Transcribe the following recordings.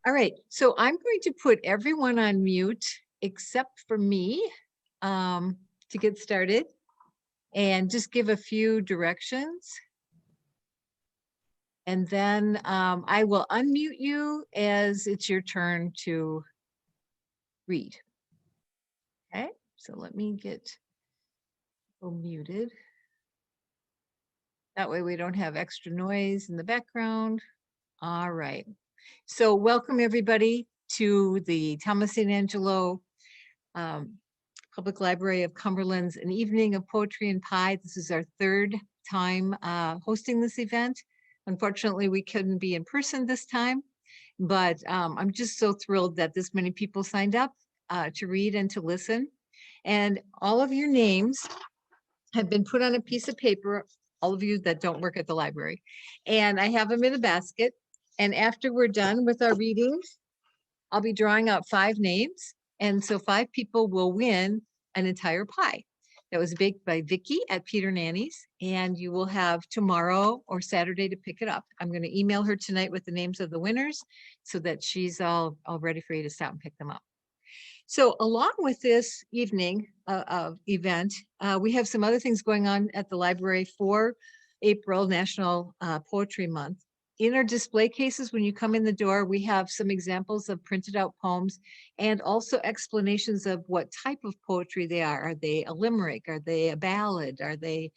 All right, so I'm going to put everyone on mute except for me to get started and just give a few directions. And then I will unmute you as it's your turn to read. Okay, so let me get muted. That way we don't have extra noise in the background. All right. So welcome everybody to the Thomas St. Angelo Public Library of Cumberland's An Evening of Poetry and Pie. This is our third time hosting this event. Unfortunately, we couldn't be in person this time, but I'm just so thrilled that this many people signed up to read and to listen. And all of your names have been put on a piece of paper, all of you that don't work at the library. And I have them in a basket. And after we're done with our readings, I'll be drawing out 5 names. And so 5 people will win an entire pie that was baked by Vicki at Peter Nanny's. And you will have tomorrow or Saturday to pick it up. I'm going to email her tonight with the names of the winners so that she's all ready for you to stop and pick them up. So along with this evening event, we have some other things going on at the library for April National Poetry Month. In our display cases, when you come in the door, we have some examples of printed out poems and also explanations of what type of poetry they are. Are they a limerick? Are they a ballad? Are they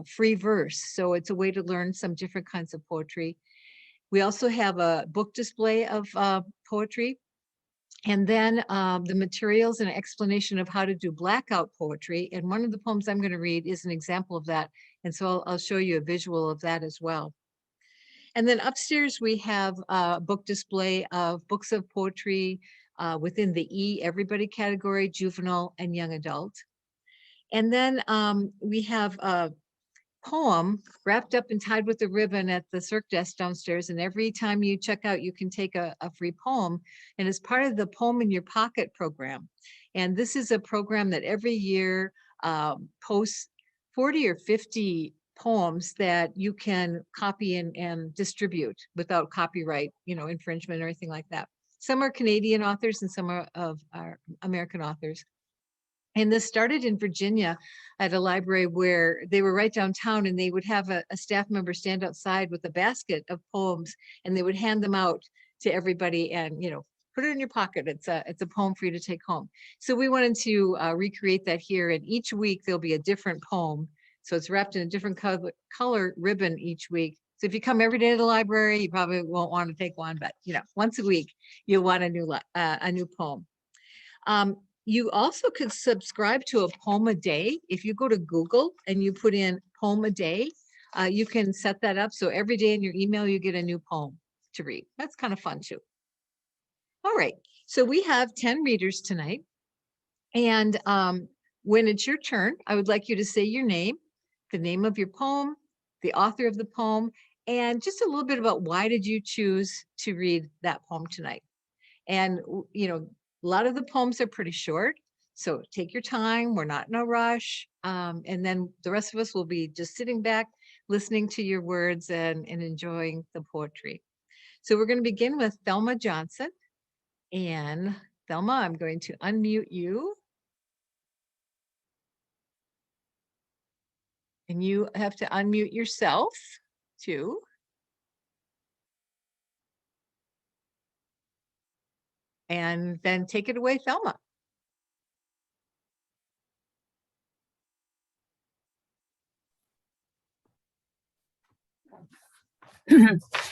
free verse? So it's a way to learn some different kinds of poetry. We also have a book display of poetry. And then the materials and explanation of how to do blackout poetry. And one of the poems I'm going to read is an example of that. And so I'll show you a visual of that as well. And then upstairs, we have a book display of books of poetry within the Everybody category, juvenile and young adult. And then we have a poem wrapped up and tied with a ribbon at the Cirque desk downstairs. And every time you check out, you can take a free poem. And it's part of the Poem in Your Pocket program. And this is a program that every year posts 40 or 50 poems that you can copy and distribute without copyright, infringement or anything like that. Some are Canadian authors and some are of our American authors. And this started in Virginia at a library where they were right downtown, and they would have a staff member stand outside with a basket of poems, and they would hand them out to everybody and, put it in your pocket. It's a poem for you to take home. So we wanted to recreate that here, and each week there'll be a different poem. So it's wrapped in a different color ribbon each week. So if you come every day to the library, you probably won't want to take one, but once a week, you'll want a new poem. You also could subscribe to a poem a day. If you go to Google and you put in poem a day, you can set that up. So every day in your email, you get a new poem to read. That's kind of fun too. All right, so we have 10 readers tonight. And when it's your turn, I would like you to say your name, the name of your poem, the author of the poem, and just a little bit about why did you choose to read that poem tonight. And, a lot of the poems are pretty short, so take your time. We're not in a rush. And then the rest of us will be just sitting back, listening to your words and enjoying the poetry. So we're going to begin with Thelma Johnson. And Thelma, I'm going to unmute you. And you have to unmute yourself too. And then take it away, Thelma.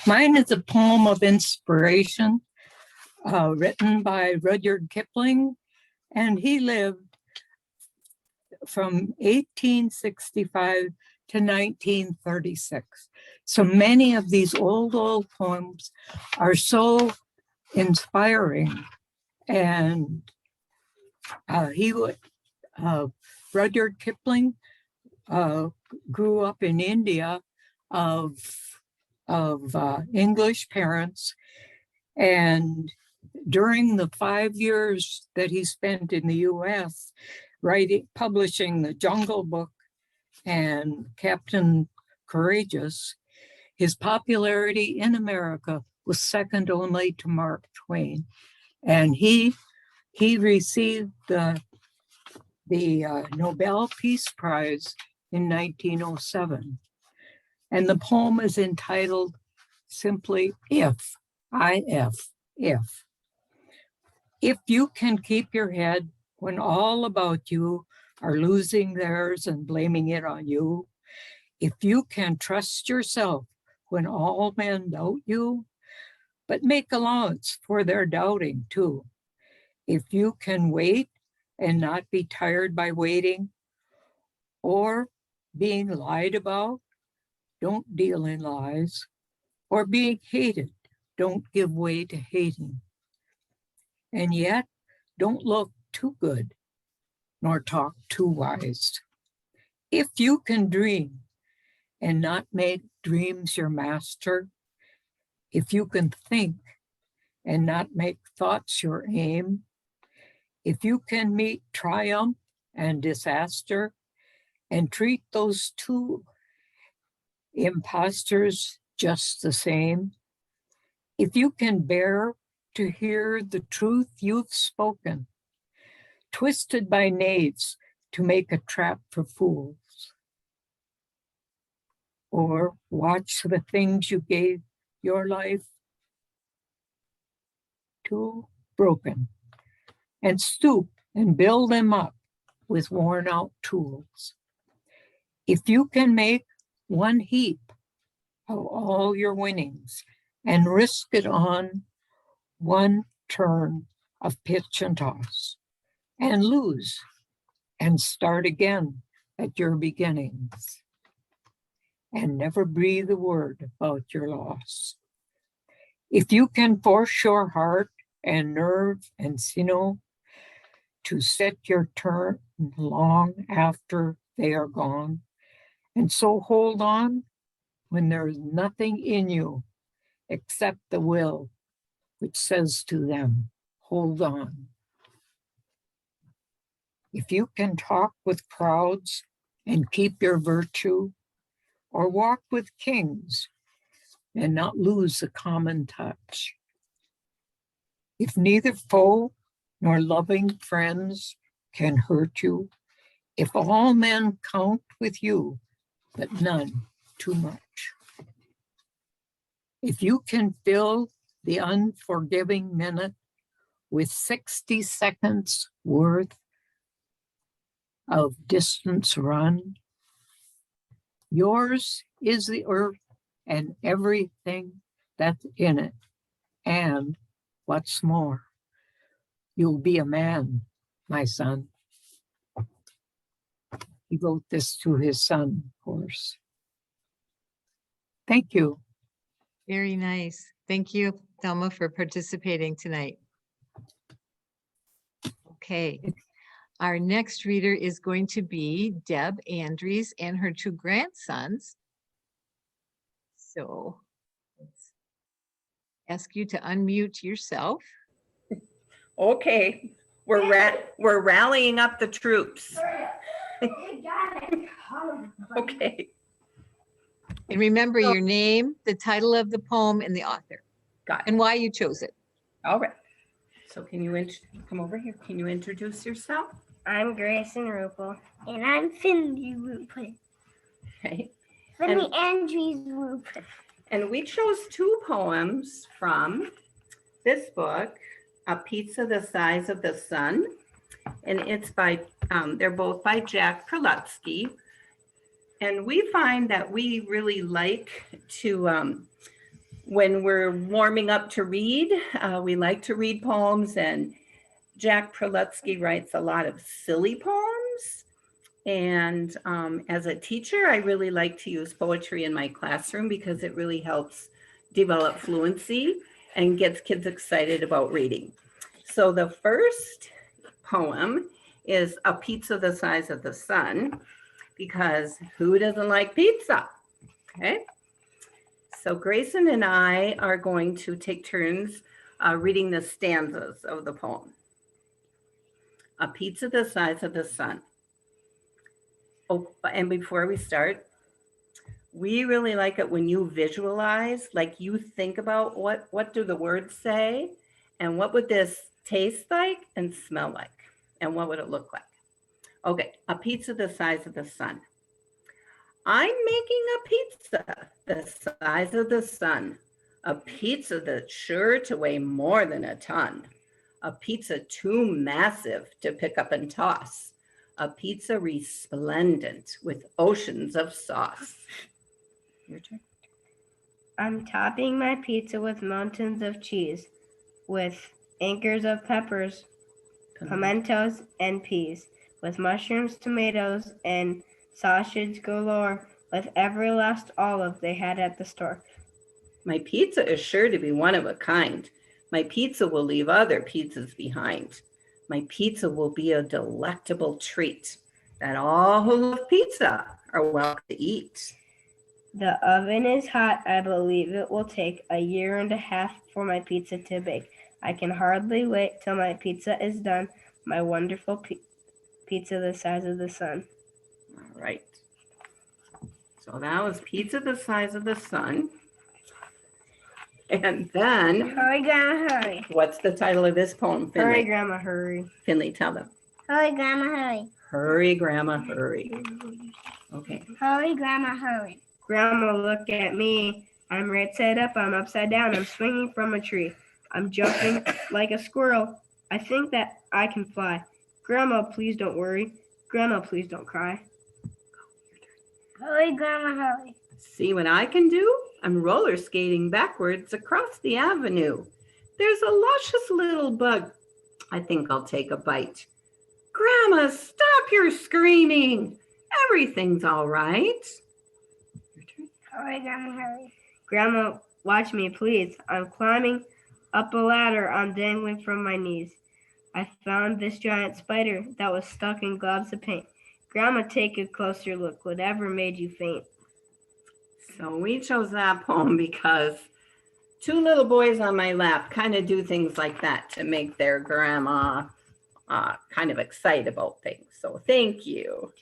Mine is a poem of inspiration written by Rudyard Kipling, and he lived from 1865 to 1936. So many of these old poems are so inspiring. And Rudyard Kipling grew up in India of English parents, and during the 5 years that he spent in the U.S. publishing The Jungle Book and Captain Courageous, his popularity in America was second only to Mark Twain. And he received the Nobel Peace Prize in 1907. And the poem is entitled simply If, I-F, If. If you can keep your head when all about you are losing theirs and blaming it on you, if you can trust yourself when all men doubt you, but make allowance for their doubting too. If you can wait and not be tired by waiting, or being lied about, don't deal in lies, or being hated, don't give way to hating. And yet, don't look too good, nor talk too wise. If you can dream and not make dreams your master, if you can think and not make thoughts your aim, if you can meet triumph and disaster and treat those two impostors just the same, if you can bear to hear the truth you've spoken, twisted by knaves to make a trap for fools, or watch the things you gave your life to broken, and stoop and build them up with worn out tools. If you can make one heap of all your winnings and risk it on one turn of pitch and toss, and lose and start again at your beginnings, and never breathe a word about your loss. If you can force your heart and nerve and sinew to set your turn long after they are gone, and so hold on when there is nothing in you except the will which says to them, hold on. If you can talk with crowds and keep your virtue, or walk with kings and not lose the common touch. If neither foe nor loving friends can hurt you, if all men count with you, but none too much. If you can fill the unforgiving minute with 60 seconds worth of distance run, yours is the earth and everything that's in it. And what's more, you'll be a man, my son. He wrote this to his son, of course. Thank you. Very nice. Thank you, Thelma, for participating tonight. Okay. Our next reader is going to be Deb Andries and her two grandsons. So let's ask you to unmute yourself. Okay, we're rallying up the troops. Okay. And remember your name, the title of the poem, and the author, Got it. and why you chose it. All right. So can you come over here? Can you introduce yourself? I'm Grayson Rupel. And I'm Cindy Rupel. Okay. Cindy Andrews Rupel. And we chose two poems from this book, A Pizza the Size of the Sun. And it's by, they're both by Jack Prelutsky. And we find that we really like to, when we're warming up to read, we like to read poems, and Jack Prelutsky writes a lot of silly poems. And as a teacher, I really like to use poetry in my classroom because it really helps develop fluency and gets kids excited about reading. So the first poem is A Pizza the Size of the Sun, because who doesn't like pizza? Okay. So Grayson and I are going to take turns reading the stanzas of the poem. A Pizza the Size of the Sun. Oh, and before we start, We really like it when you visualize, like you think about what do the words say and what would this taste like and smell like and what would it look like? Okay, a pizza the size of the sun. I'm making a pizza the size of the sun. A pizza that's sure to weigh more than a ton. A pizza too massive to pick up and toss. A pizza resplendent with oceans of sauce. Your turn. I'm topping my pizza with mountains of cheese, with anchors of peppers, pimentos, and peas, with mushrooms, tomatoes, and sausage galore, with every last olive they had at the store. My pizza is sure to be one of a kind. My pizza will leave other pizzas behind. My pizza will be a delectable treat that all who love pizza are welcome to eat. The oven is hot. I believe it will take a year and a half for my pizza to bake. I can hardly wait till my pizza is done. My wonderful pizza the size of the sun. All right. So that was pizza the size of the sun. And then, Hurry, Grandma, hurry. what's the title of this poem, Hurry, Finley? Grandma, hurry. Finley, tell them. Hurry, Grandma, hurry. Hurry, Grandma, hurry. Okay. Hurry, Grandma, hurry. Grandma, look at me. I'm right side up. I'm upside down. I'm swinging from a tree. I'm jumping like a squirrel. I think that I can fly. Grandma, please don't worry. Grandma, please don't cry. Hurry, Grandma, hurry. See what I can do? I'm roller skating backwards across the avenue. There's a luscious little bug. I think I'll take a bite. Grandma, stop your screaming. Everything's all right. Your turn. Hurry, Grandma, hurry. Grandma, watch me, please. I'm climbing up a ladder. I'm dangling from my knees. I found this giant spider that was stuck in globs of paint. Grandma, take a closer look. Whatever made you faint? So we chose that poem because two little boys on my lap kind of do things like that to make their grandma kind of excited about things. So thank you.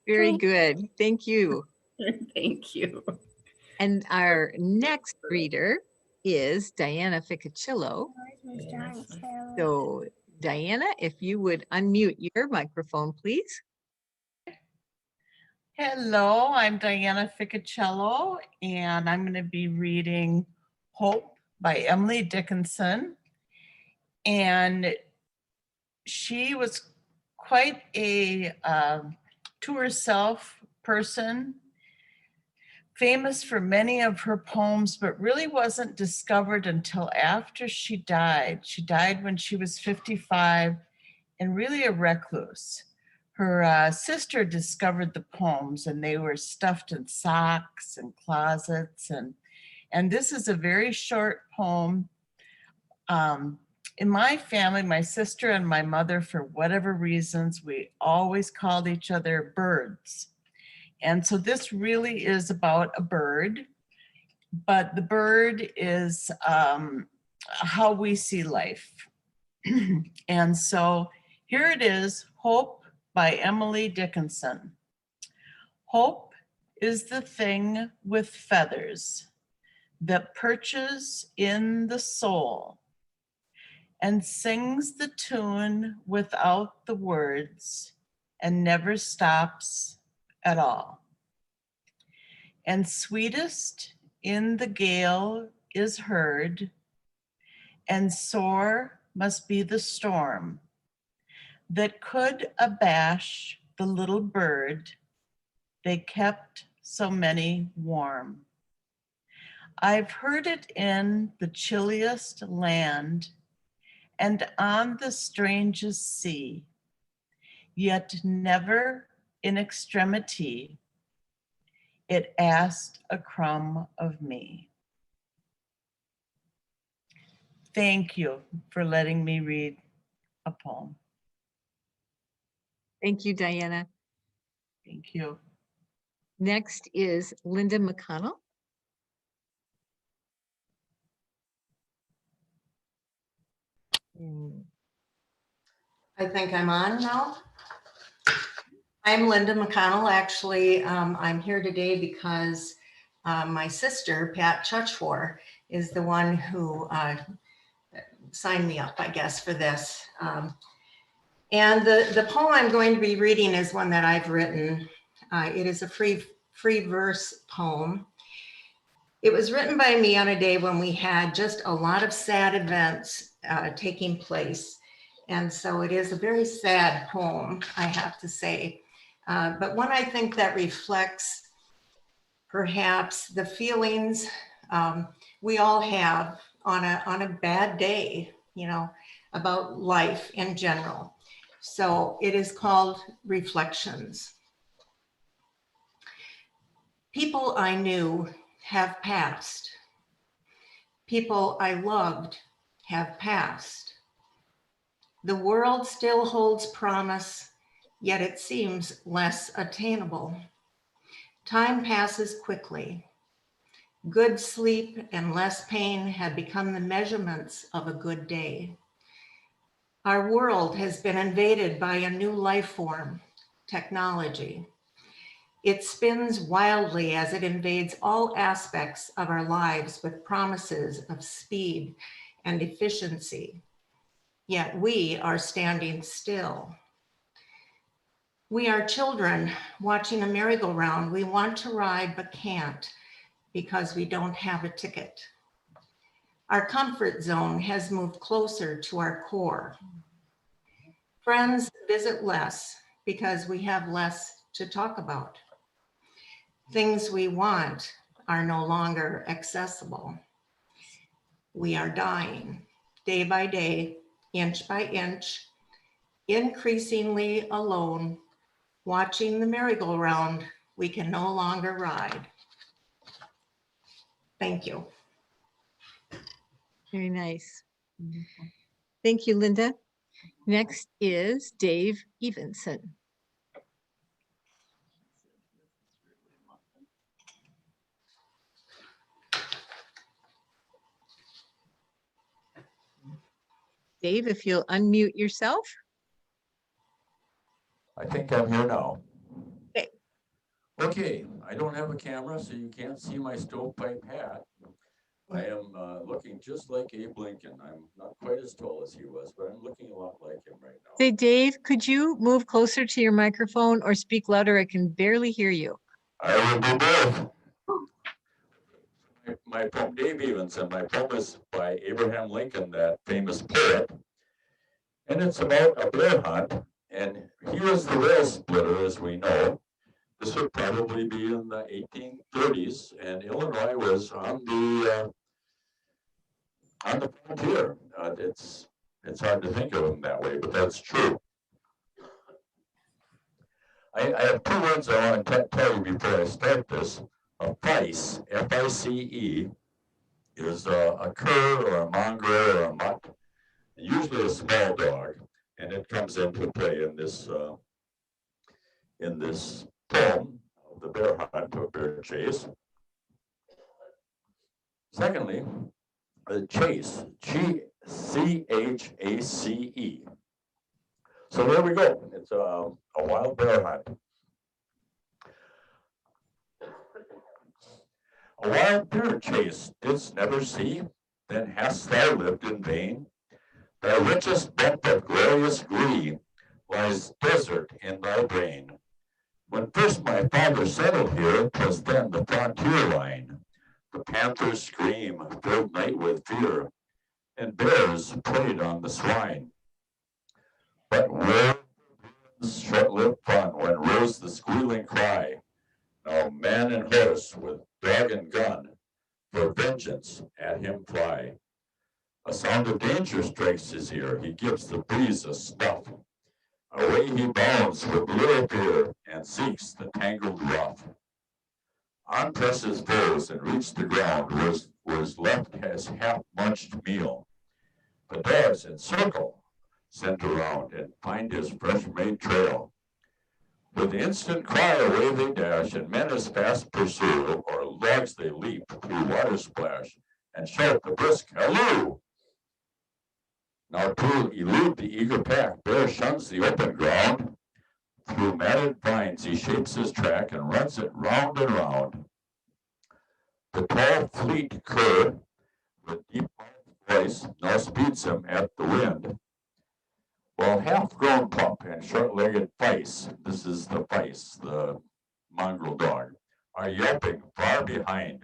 Very good. Thank you. Thank you. And our next reader is Diana Ficacillo. So Diana, if you would unmute your microphone, please. Hello, I'm Diana Ficacillo, and I'm going to be reading Hope by Emily Dickinson. And she was quite a to herself person, famous for many of her poems, but really wasn't discovered until after she died. She died when she was 55 and really a recluse. Her sister discovered the poems and they were stuffed in socks and closets. And this is a very short poem. In my family, my sister and my mother, for whatever reasons, we always called each other birds. And so this really is about a bird, but the bird is how we see life. And so here it is, Hope by Emily Dickinson. Hope is the thing with feathers that perches in the soul and sings the tune without the words and never stops at all. And sweetest in the gale is heard, and sore must be the storm that could abash the little bird they kept so many warm. I've heard it in the chilliest land and on the strangest sea, yet never in extremity it asked a crumb of me. Thank you for letting me read a poem. Thank you, Diana. Thank you. Next is Linda McConnell. I think I'm on now. I'm Linda McConnell. Actually, I'm here today because my sister, Pat Chuchwar, is the one who signed me up, I guess, for this. And the poem I'm going to be reading is one that I've written. It is a free verse poem. It was written by me on a day when we had just a lot of sad events taking place. And so it is a very sad poem, I have to say. But one I think that reflects perhaps the feelings we all have on a bad day, you know, about life in general. So it is called Reflections. People I knew have passed. People I loved have passed. The world still holds promise, yet it seems less attainable. Time passes quickly. Good sleep and less pain have become the measurements of a good day. Our world has been invaded by a new life form, technology. It spins wildly as it invades all aspects of our lives with promises of speed and efficiency. Yet we are standing still. We are children watching a merry-go-round. We want to ride but can't because we don't have a ticket. Our comfort zone has moved closer to our core. Friends visit less because we have less to talk about. Things we want are no longer accessible. We are dying day by day, inch by inch, increasingly alone, watching the merry-go-round we can no longer ride. Thank you. Very nice. Thank you, Linda. Next is Dave Evenson. Dave, if you'll unmute yourself. I think I'm here now. Okay. Okay, I don't have a camera, so you can't see my stovepipe hat. I am looking just like Abe Lincoln. I'm not quite as tall as he was, but I'm looking a lot like him right now. Say, Dave, could you move closer to your microphone or speak louder? I can barely hear you. I will do both. My poem, Dave Evenson, my poem is by Abraham Lincoln, that famous poet. And it's about a bear hunt. And he was the rail splitter, as we know. This would probably be in the 1830s, and Illinois was on the frontier. It's hard to think of them that way, but that's true. I have two words I want to tell you before I start this. A fice, F-I-C-E, is a cur or a mongrel or a mutt, usually a small dog, and it comes into play in this poem of the bear hunt or bear chase. Secondly, chase, C-H-A-C-E. So there we go. It's a wild bear hunt. A wild bear chase didst never see, then hast thou lived in vain. Thy richest bent of glorious gree lies desert in thy brain. When first my father settled here, 'twas then the frontier line. The panthers scream, filled night with fear, and bears preyed on the swine. But where was short-lived fun when rose the squealing cry? Now man and horse with dog and gun for vengeance at him fly. A sound of danger strikes his ear, he gives the breeze a snuff. Away he bounds with little fear and seeks the tangled ruff. On press his foes and reach the ground where his left has half-munched meal. The dogs encircle, scent around, and find his fresh-made trail. With instant cry away they dash, and men as fast pursue, or logs they leap through water splash, and shout the brisk halloo. Now to elude the eager pack, bear shuns the open ground. Through matted vines he shapes his track and runs it round and round. The tall, fleet cur, with deep voice, now speeds him at the wind. While half-grown pup and short-legged Vice, this is the Vice, the mongrel dog, are yelping far behind.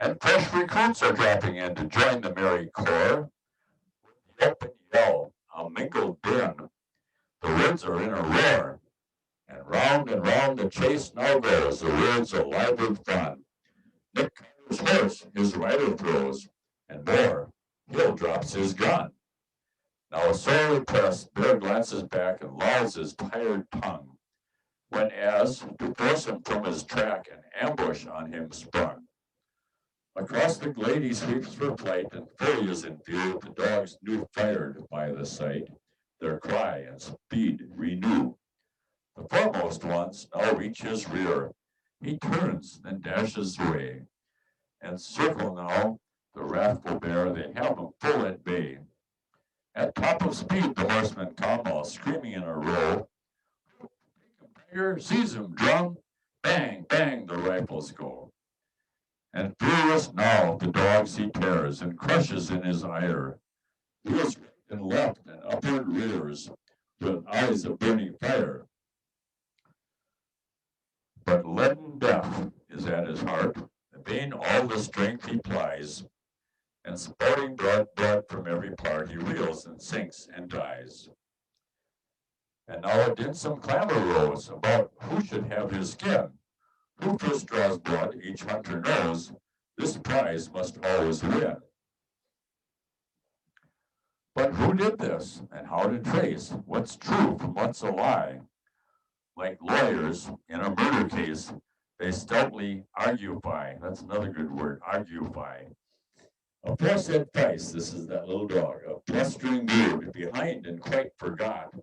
And fresh recruits are dropping in to join the merry corps. With yelp and yell, a mingled din, the woods are in a roar. And round the chase now goes, the woods alive with fun. Nick Carter's horse his rider throws, and more, Hill drops his gun. Now sorely pressed, Bear glances back and lolls his tired tongue, when as, to force him from his track, an ambush on him sprung. Across the glade he sweeps for flight, and fully is in view the dogs new fired by the sight, their cry and speed renew. The foremost ones now reach his rear. He turns, then dashes away. And circle now the wrathful bear, they have him full at bay. At top of speed the horsemen come, all screaming in a row. Tiger, seize him, drum, bang, bang, the rifles go. And furious now the dogs he tears, and crushes in his ire. Heels right and left, and upward rears, with eyes of burning fire. But leaden death is at his heart, vain all the strength he plies, and spouting blood from every part, he reels and sinks and dies. And now a dinsome clamor rose about who should have his skin. Who first draws blood, each hunter knows, this prize must always win. But who did this, and how to trace what's true from what's a lie? Like lawyers in a murder case, they stoutly argufy. That's another good word, argufy. Aforesaid Vice, this is that little dog, a blustering brood, behind and quite forgot,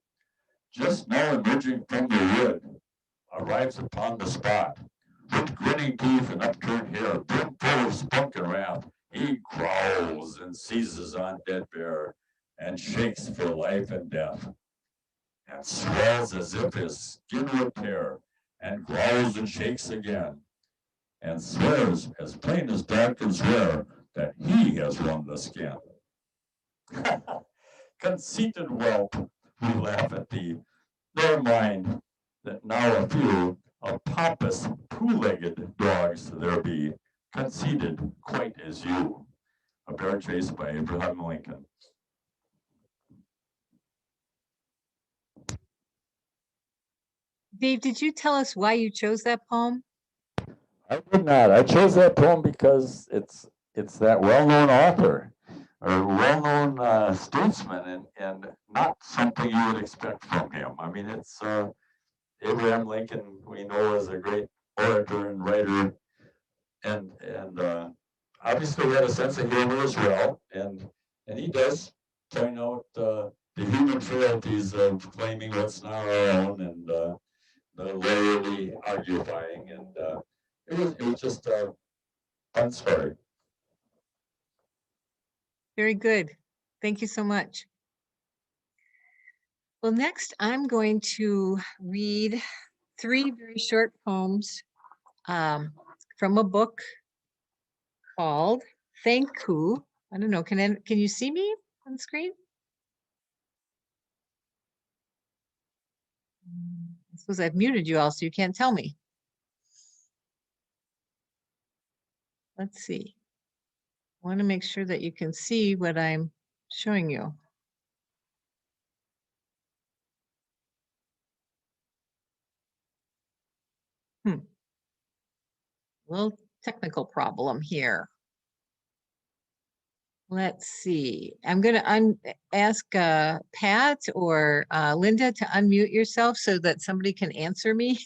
just now emerging from the wood, arrives upon the spot. With grinning teeth and upturned hair, brim full of spunk and wrath, he growls and seizes on dead bear, and shakes for life and death, and swells as if his skin would tear, and growls and shakes again, and swears as plain as dog can swear that he has won the skin. Conceited whelp, we laugh at thee, nor mind that now a few of pompous two-legged dogs there be, conceited quite as you. A Bear Chase by Abraham Lincoln. Dave, did you tell us why you chose that poem? I did not. I chose that poem because it's that well-known author or well-known statesman, and not something you would expect from him. I mean, it's Abraham Lincoln, we know as a great orator and writer, and obviously he had a sense of humor as well, and he does point out the human frailties of claiming what's not our own, and the lawyerly argufying, and it was just a fun story. Very good. Thank you so much. Well, next I'm going to read 3 very short poems from a book called Thanku. I don't know, can you see me on the screen? I suppose I've muted you all so you can't tell me. Let's see. I want to make sure that you can see what I'm showing you. Little technical problem here. Let's see. I'm going to ask Pat or Linda to unmute yourself so that somebody can answer me.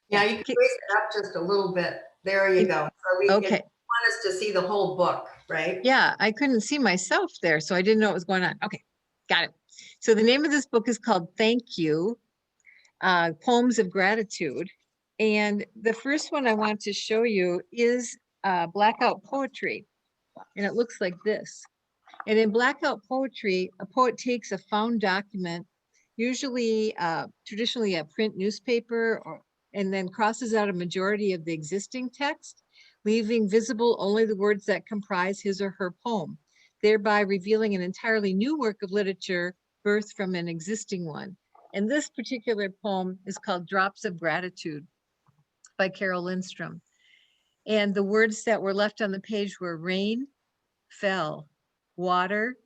Yeah, you can raise it up just a little bit. There you go. So we Okay. want us to see the whole book, right? Yeah, I couldn't see myself there, so I didn't know what was going on. Okay, got it. So the name of this book is called Thank You, Poems of Gratitude. And the first one I want to show you is Blackout Poetry. And it looks like this. And in Blackout Poetry, a poet takes a found document, usually traditionally a print newspaper, and then crosses out a majority of the existing text, leaving visible only the words that comprise his or her poem, thereby revealing an entirely new work of literature birthed from an existing one. And this particular poem is called Drops of Gratitude by Carol Lindstrom. And the words that were left on the page were rain fell, water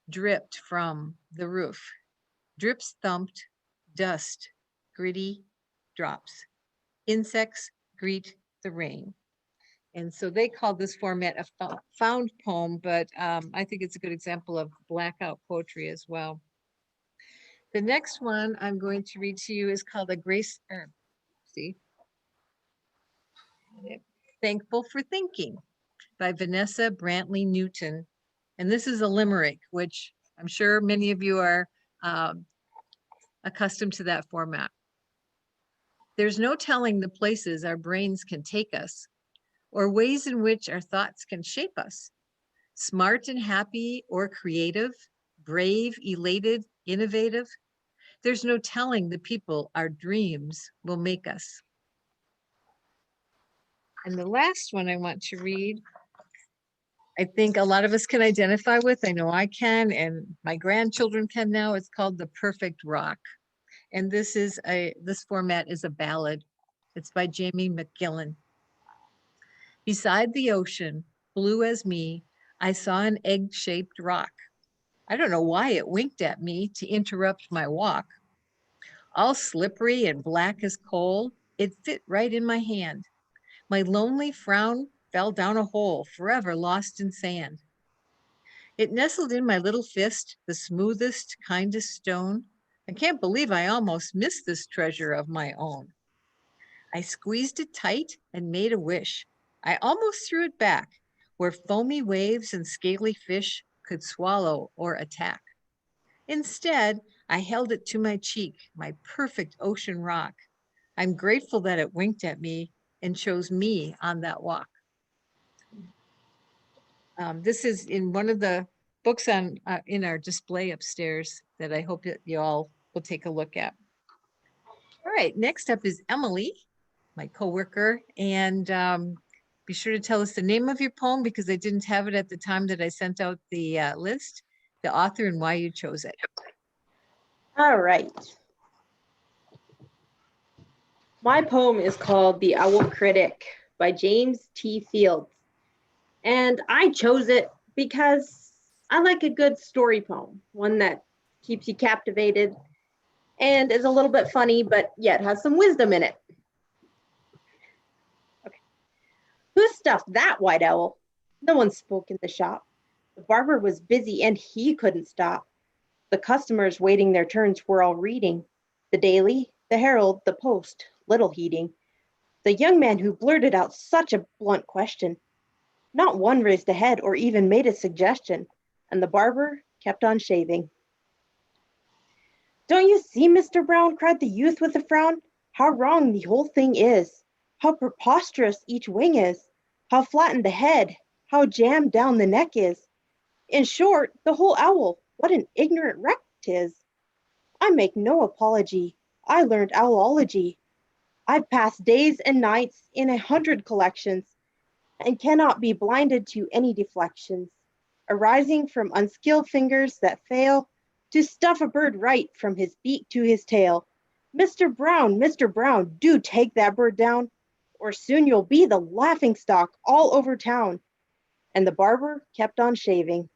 dripped from the roof, drips thumped, dust, gritty drops. Insects greet the rain. And so they called this format a found poem, but I think it's a good example of blackout poetry as well. The next one I'm going to read to you is called Thankful for Thinking by Vanessa Brantley Newton. And this is a limerick, which I'm sure many of you are accustomed to that format. There's no telling the places our brains can take us, or ways in which our thoughts can shape us. Smart and happy or creative, brave, elated, innovative. There's no telling the people our dreams will make us. And the last one I want to read, I think a lot of us can identify with. I know I can, and my grandchildren can now. It's called The Perfect Rock. And this format is a ballad. It's by Jamie McGillan. Beside the ocean, blue as me, I saw an egg-shaped rock. I don't know why it winked at me to interrupt my walk. All slippery and black as coal, it fit right in my hand. My lonely frown fell down a hole, forever lost in sand. It nestled in my little fist, the smoothest, kindest stone. I can't believe I almost missed this treasure of my own. I squeezed it tight and made a wish. I almost threw it back, where foamy waves and scaly fish could swallow or attack. Instead, I held it to my cheek, my perfect ocean rock. I'm grateful that it winked at me and chose me on that walk. This is in one of the books in our display upstairs that I hope that you all will take a look at. All right, next up is Emily, my coworker, and be sure to tell us the name of your poem because I didn't have it at the time that I sent out the list, the author, and why you chose it. All right. My poem is called The Owl Critic by James T. Fields. And I chose it because I like a good story poem, one that keeps you captivated and is a little bit funny, but yet has some wisdom in it. Okay. Who stuffed that white owl? No one spoke in the shop. The barber was busy and he couldn't stop. The customers waiting their turns were all reading the Daily, the Herald, the Post, little heeding the young man who blurted out such a blunt question. Not one raised a head or even made a suggestion, and the barber kept on shaving. Don't you see, Mr. Brown, cried the youth with a frown, how wrong the whole thing is, how preposterous each wing is, how flattened the head, how jammed down the neck is. In short, the whole owl, what an ignorant wreck 'tis. I make no apology, I learned owlology. I've passed days and nights in 100 collections, and cannot be blinded to any deflections, arising from unskilled fingers that fail to stuff a bird right from his beak to his tail. Mr. Brown, do take that bird down, or soon you'll be the laughingstock all over town. And the barber kept on shaving.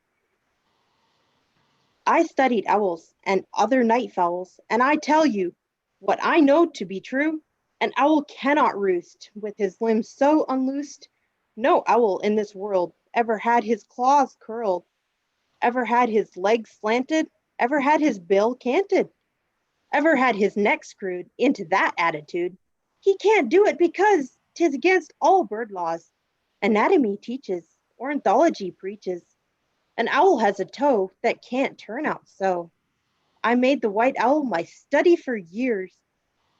I studied owls and other night fowls, and I tell you, what I know to be true, an owl cannot roost with his limbs so unloosed. No owl in this world ever had his claws curled, ever had his legs slanted, ever had his bill canted, ever had his neck screwed into that attitude. He can't do it because 'tis against all bird laws. Anatomy teaches, ornithology preaches. An owl has a toe that can't turn out so. I made the white owl my study for years,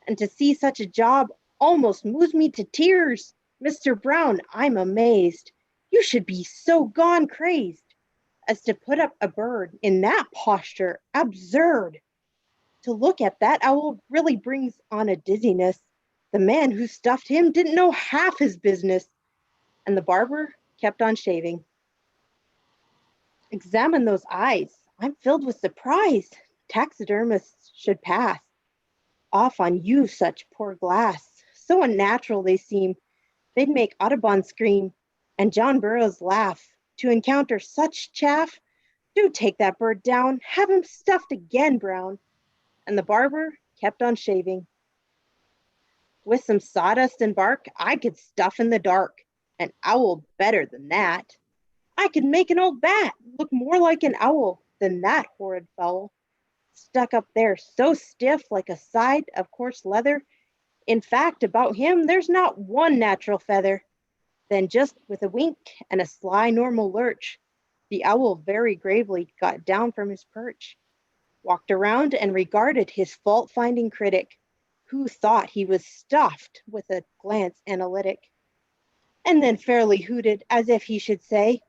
and to see such a job almost moves me to tears. Mr. Brown, I'm amazed. You should be so gone crazed as to put up a bird in that posture. Absurd. To look at that owl really brings on a dizziness. The man who stuffed him didn't know half his business. And the barber kept on shaving. Examine those eyes. I'm filled with surprise. Taxidermists should pass off on you such poor glass. So unnatural they seem. They'd make Audubon scream and John Burroughs laugh. To encounter such chaff, do take that bird down. Have him stuffed again, Brown. And the barber kept on shaving. With some sawdust and bark, I could stuff in the dark an owl better than that. I could make an old bat look more like an owl than that horrid fowl. Stuck up there so stiff like a side of coarse leather. In fact, about him, there's not one natural feather. Then just with a wink and a sly normal lurch, the owl very gravely got down from his perch, walked around and regarded his fault-finding critic, who thought he was stuffed with a glance analytic, and then fairly hooted as if he should say,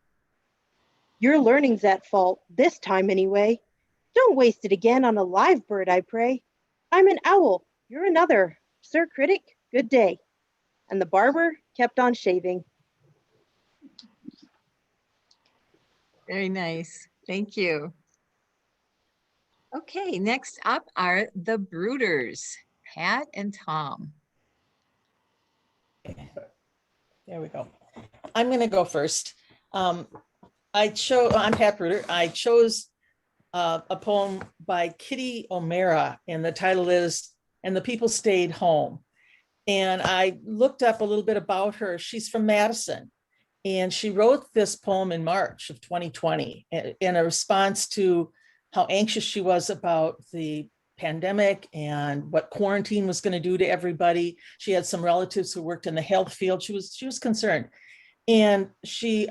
your learning's at fault, this time anyway. Don't waste it again on a live bird, I pray. I'm an owl, you're another. Sir critic, good day. And the barber kept on shaving. Very nice. Thank you. Okay, next up are the Brooders, Pat and Tom. There we go. I'm going to go first. I'm Pat Bruder. I chose a poem by Kitty O'Meara, and the title is "And the People Stayed Home." And I looked up a little bit about her. She's from Madison, and she wrote this poem in March of 2020 in a response to how anxious she was about the pandemic and what quarantine was going to do to everybody. She had some relatives who worked in the health field. She was concerned, and she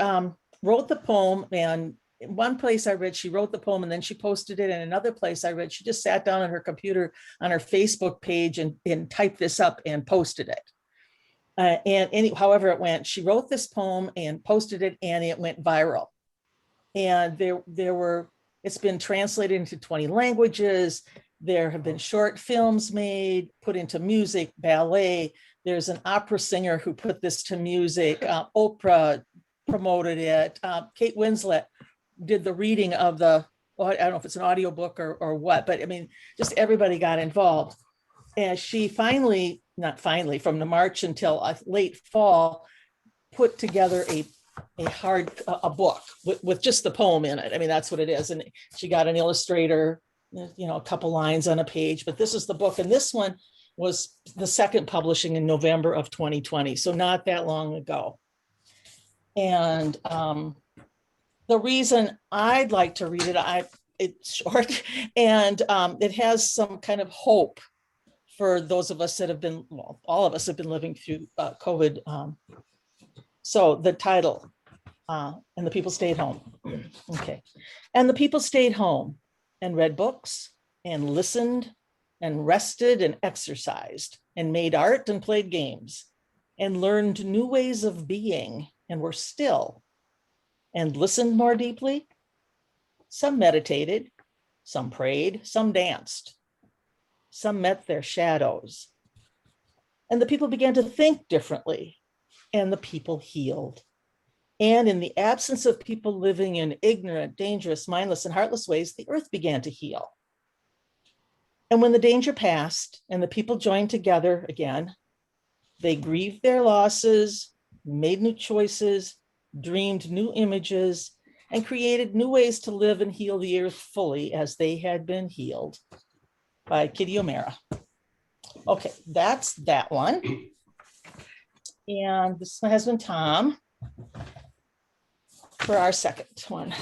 wrote the poem. And in one place I read, she wrote the poem and then she posted it. In another place I read, she just sat down on her computer on her Facebook page and typed this up and posted it. However it went, she wrote this poem and posted it, and it went viral. And it's been translated into 20 languages. There have been short films made, put into music, ballet. There's an opera singer who put this to music. Oprah promoted it. Kate Winslet did the reading of I don't know if it's an audiobook or what, but I mean, just everybody got involved. And she from the March until late fall, put together a book with just the poem in it. I mean, that's what it is. And she got an illustrator, a couple lines on a page, but this is the book. And this one was the second publishing in November of 2020. So not that long ago. And the reason I'd like to read it, it's short, and it has some kind of hope for those of us that have been, all of us have been living through COVID. So the title, And the People Stayed Home. Okay. And the people stayed home and read books and listened and rested and exercised and made art and played games and learned new ways of being and were still and listened more deeply. Some meditated, some prayed, some danced, some met their shadows. And the people began to think differently, and the people healed. And in the absence of people living in ignorant, dangerous, mindless, and heartless ways, the earth began to heal. And when the danger passed and the people joined together again, they grieved their losses, made new choices, dreamed new images, and created new ways to live and heal the earth fully as they had been healed. By Kitty O'Meara. Okay, that's that one. And this is my husband, Tom, for our second one.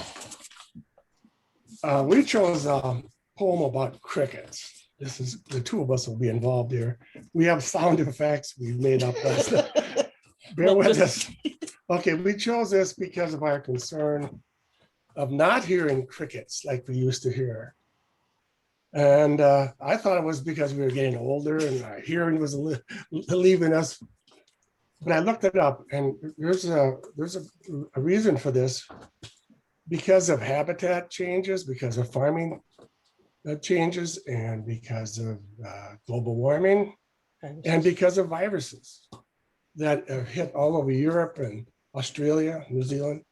We chose a poem about crickets. This is, the two of us will be involved here. We have sound effects we've made up. Bear with us. Okay, we chose this because of our concern of not hearing crickets like we used to hear. And I thought it was because we were getting older and our hearing was leaving us. But I looked it up, and there's a reason for this. Because of habitat changes, because of farming, changes and because of global warming and because of viruses that have hit all over Europe and Australia, New Zealand.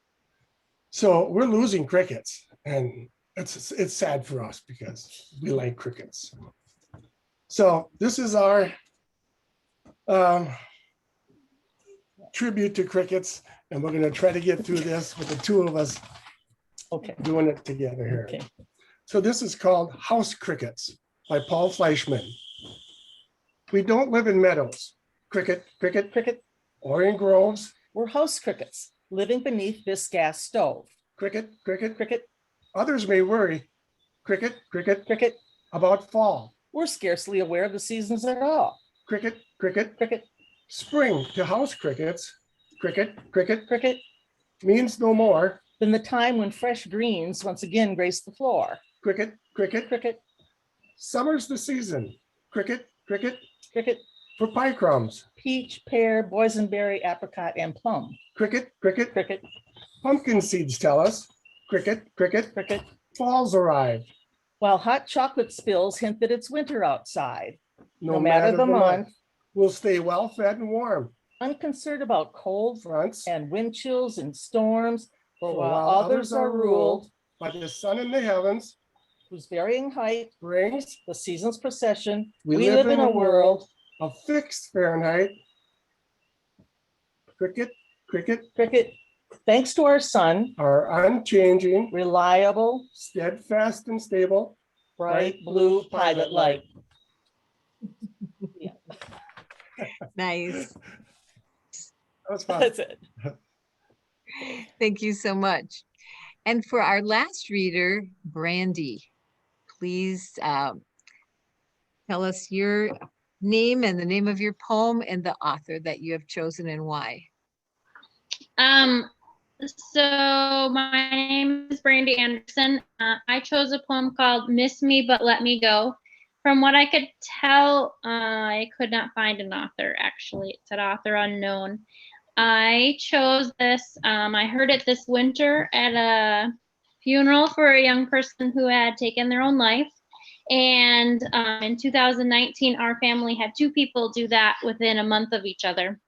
So we're losing crickets, and it's sad for us because we like crickets. So this is our tribute to crickets, and we're going to try to get through this with the two of us Okay, doing it together here. okay. So this is called House Crickets by Paul Fleischman. We don't live in meadows, cricket, cricket, Cricket, or in groves, we're house crickets living beneath this gas stove. cricket, cricket. Cricket, Others may worry, cricket, cricket, cricket, about fall, we're scarcely aware of the seasons at all. cricket, cricket. Cricket, Spring to house crickets, cricket, cricket, cricket, means no more, then the time when fresh greens once again grace the floor. cricket, cricket. Cricket, Summer's the season, cricket, cricket, cricket, for pie crumbs, peach, pear, boysenberry, apricot, and plum. cricket, cricket. Cricket, Pumpkin seeds tell us, cricket, cricket, cricket, fall's arrived. while hot chocolate spills hint that it's winter outside. No matter the month, we'll stay well fed and warm. Unconcerned about cold Fronts, and wind chills and storms, for for while others are ruled, by the sun in the heavens, whose varying height brings the season's procession, We we live in a world. a fixed Fahrenheit. Cricket, cricket, Cricket, thanks to our sun, are unchanging, reliable, steadfast and stable. bright blue pilot light. Nice. That was fun. That's it. Thank you so much. And for our last reader, Brandy, please tell us your name and the name of your poem and the author that you have chosen and why. So my name is Brandy Anderson. I chose a poem called Miss Me But Let Me Go. From what I could tell, I could not find an author, actually. It said author unknown. I chose this, I heard it this winter at a funeral for a young person who had taken their own life. And in 2019, our family had two people do that within a month of each other.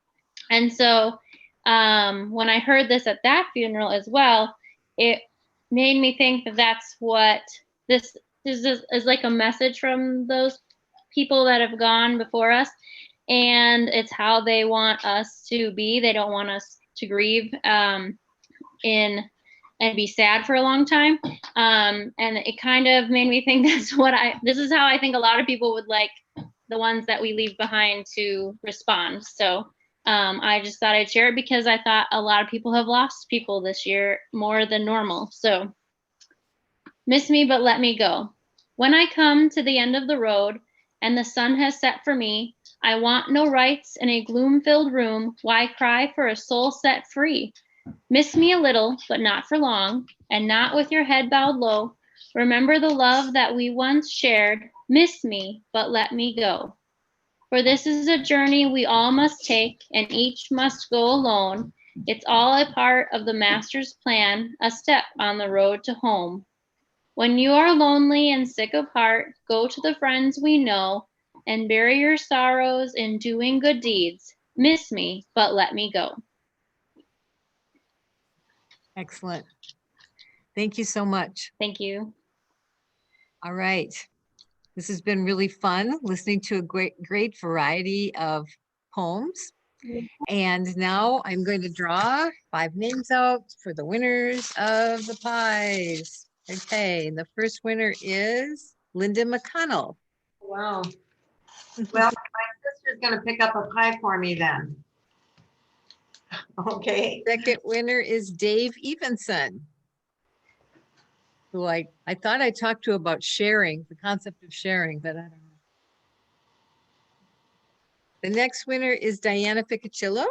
And so when I heard this at that funeral as well, it made me think that that's what this is like a message from those people that have gone before us. And it's how they want us to be. They don't want us to grieve and be sad for a long time. And it kind of made me think this is how I think a lot of people would like the ones that we leave behind to respond. So I just thought I'd share it because I thought a lot of people have lost people this year more than normal. So miss me, but let me go. When I come to the end of the road and the sun has set for me, I want no rights in a gloom-filled room. Why cry for a soul set free? Miss me a little, but not for long, and not with your head bowed low. Remember the love that we once shared. Miss me, but let me go. For this is a journey we all must take, and each must go alone. It's all a part of the Master's plan, a step on the road to home. When you are lonely and sick of heart, go to the friends we know and bury your sorrows in doing good deeds. Miss me, but let me go. Excellent. Thank you so much. Thank you. All right. This has been really fun listening to a great variety of poems. And now I'm going to draw 5 names out for the winners of the pies. Okay, the first winner is Linda McConnell. Wow. Well, my sister's gonna pick up a pie for me then. Okay. Second winner is Dave Evenson, who I thought I talked to about sharing, the concept of sharing, but I don't know. The next winner is Diana Ficicillo.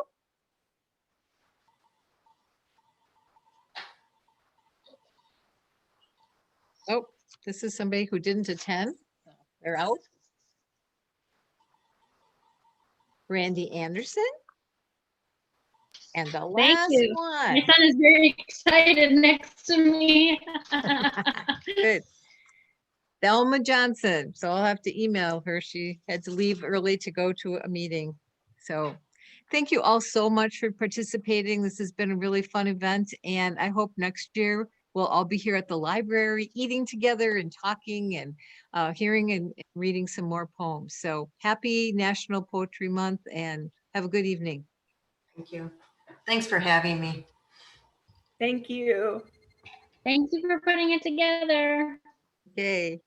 Oh, this is somebody who didn't attend. They're out. Randy Anderson. And the Thank last you. one. My son is very excited next to me. Good. Thelma Johnson. So I'll have to email her. She had to leave early to go to a meeting. So thank you all so much for participating. This has been a really fun event, and I hope next year we'll all be here at the library eating together and talking and hearing and reading some more poems. So happy National Poetry Month and have a good evening. Thank you. Thanks for having me. Thank you. Thank you for putting it together. Yay.